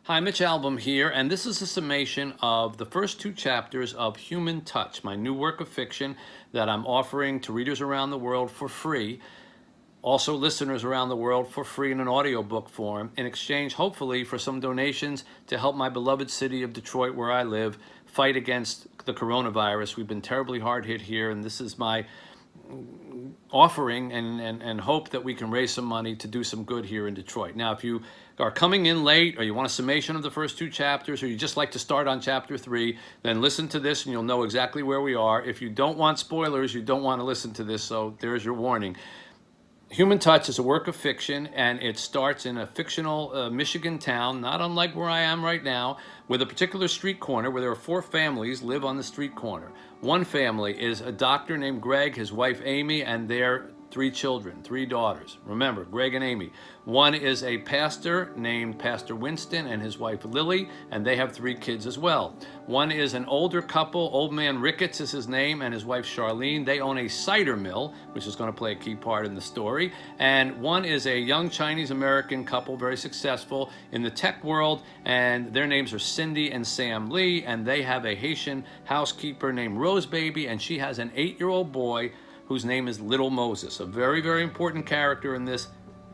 Hi, Mitch Albom here, and this is a summation of the first two chapters of Human Touch, my new work of fiction that I'm offering to readers around the world for free, also listeners around the world for free in an audiobook form, in exchange, hopefully, for some donations to help my beloved city of Detroit, where I live, fight against the coronavirus. We've been terribly hard hit here, and this is my offering and hope that we can raise some money to do some good here in Detroit. Now, if you are coming in late, or you want a summation of the first two chapters, or you just like to start on chapter 3, then listen to this and you'll know exactly where we are. If you don't want spoilers, you don't want to listen to this, so there's your warning. Human Touch is a work of fiction, and it starts in a fictional Michigan town, not unlike where I am right now, with a particular street corner where there are 4 families live on the street corner. One family is a doctor named Greg, his wife Amy, and their 3 children, 3 daughters. Remember, Greg and Amy. One is a pastor named Pastor Winston and his wife Lily, and they have 3 kids as well. One is an older couple, Old Man Ricketts is his name, and his wife Charlene. They own a cider mill, which is going to play a key part in the story. And one is a young Chinese-American couple, very successful in the tech world, and their names are Cindy and Sam Lee, and they have a Haitian housekeeper named Rose Baby, and she has an 8-year-old boy whose name is Little Moses, a very, very important character in this.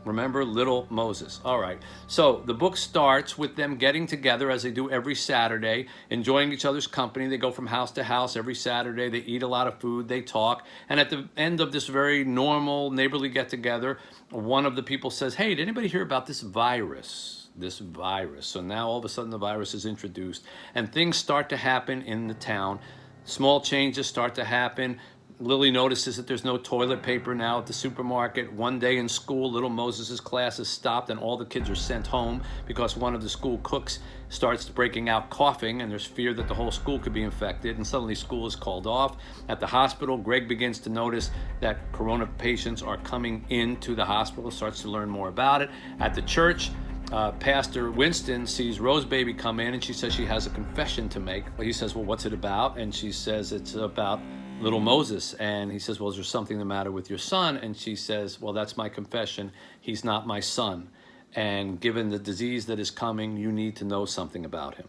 Remember, Little Moses. All right, so the book starts with them getting together, as they do every Saturday, enjoying each other's company. They go from house to house every Saturday. They eat a lot of food. They talk. And at the end of this very normal neighborly get-together, one of the people says, hey, did anybody hear about this virus? This virus. So now all of a sudden the virus is introduced, and things start to happen in the town. Small changes start to happen. Lily notices that there's no toilet paper now at the supermarket. One day in school, Little Moses' class is stopped and all the kids are sent home because one of the school cooks starts breaking out coughing, and there's fear that the whole school could be infected, and suddenly school is called off. At the hospital, Greg begins to notice that corona patients are coming into the hospital, starts to learn more about it. At the church, Pastor Winston sees Rose Baby come in, and she says she has a confession to make. Well, he says, well, what's it about? And she says it's about Little Moses. And he says, well, is there something the matter with your son? And she says, well, that's my confession. He's not my son. And given the disease that is coming, you need to know something about him.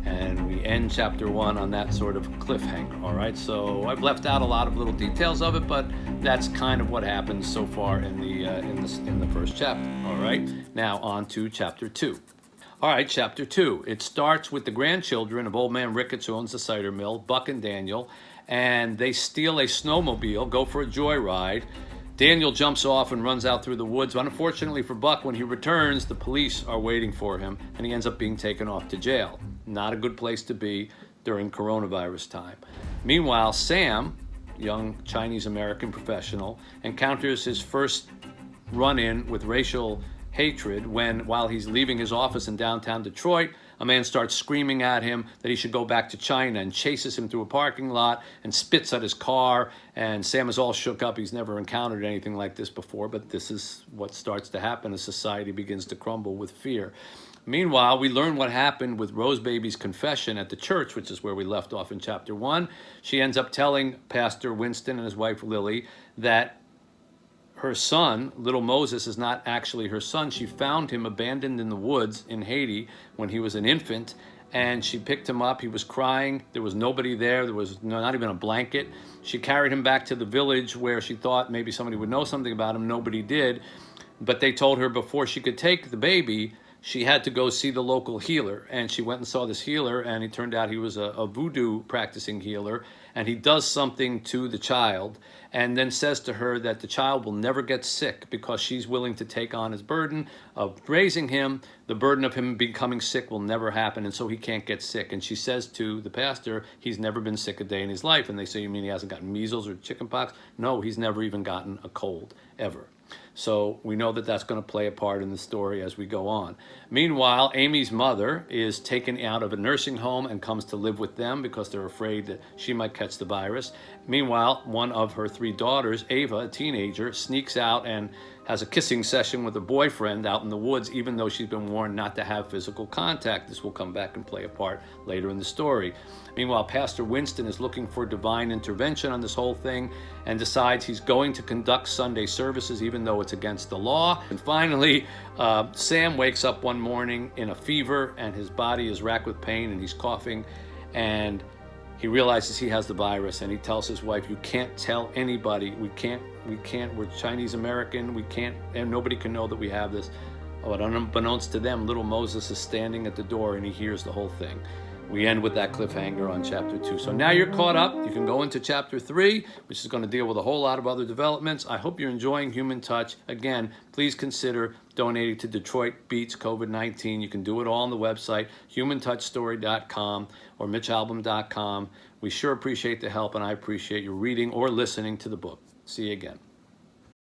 And we end chapter 1 on that sort of cliffhanger. All right, so I've left out a lot of little details of it, but that's kind of what happens so far in the first chapter. All right, now on to chapter 2. All right, chapter 2. It starts with the grandchildren of Old Man Ricketts, who owns the cider mill, Buck and Daniel, and they steal a snowmobile, go for a joyride. Daniel jumps off and runs out through the woods. Unfortunately for Buck, when he returns, the police are waiting for him, and he ends up being taken off to jail. Not a good place to be during coronavirus time. Meanwhile, Sam, young Chinese-American professional, encounters his first run-in with racial hatred when, while he's leaving his office in downtown Detroit, a man starts screaming at him that he should go back to China, and chases him through a parking lot and spits at his car. And Sam is all shook up. He's never encountered anything like this before, but this is what starts to happen as society begins to crumble with fear. Meanwhile, we learn what happened with Rose Baby's confession at the church, which is where we left off in chapter 1. She ends up telling Pastor Winston and his wife Lily that her son, Little Moses, is not actually her son. She found him abandoned in the woods in Haiti when he was an infant, and she picked him up. He was crying. There was nobody there. There was not even a blanket. She carried him back to the village where she thought maybe somebody would know something about him. Nobody did, but they told her before she could take the baby, she had to go see the local healer. And she went and saw this healer, and it turned out he was a voodoo practicing healer, and he does something to the child and then says to her that the child will never get sick because she's willing to take on his burden of raising him. The burden of him becoming sick will never happen, and so he can't get sick. And she says to the pastor, he's never been sick a day in his life. And they say, you mean he hasn't gotten measles or chickenpox? No, he's never even gotten a cold, ever. So we know that that's going to play a part in the story as we go on. Meanwhile, Amy's mother is taken out of a nursing home and comes to live with them because they're afraid that she might catch the virus. Meanwhile, one of her 3 daughters, Ava, a teenager, sneaks out and has a kissing session with a boyfriend out in the woods, even though she's been warned not to have physical contact. This will come back and play a part later in the story. Meanwhile, Pastor Winston is looking for divine intervention on this whole thing and decides he's going to conduct Sunday services, even though it's it's against the law. And finally, Sam wakes up one morning in a fever, and his body is racked with pain, and he's coughing, and he realizes he has the virus, and he tells his wife, "You can't tell anybody. We can't. We're Chinese American. We can't, and nobody can know that we have this." But unbeknownst to them, little Moses is standing at the door, and he hears the whole thing. We end with that cliffhanger on chapter 2. So now you're caught up. You can go into chapter 3, which is going to deal with a whole lot of other developments. I hope you're enjoying Human Touch. Again, please consider donating to Detroit Beats COVID-19. You can do it all on the website, humantouchstory.com or mitchalbom.com. We sure appreciate the help, and I appreciate you reading or listening to the book. See you again.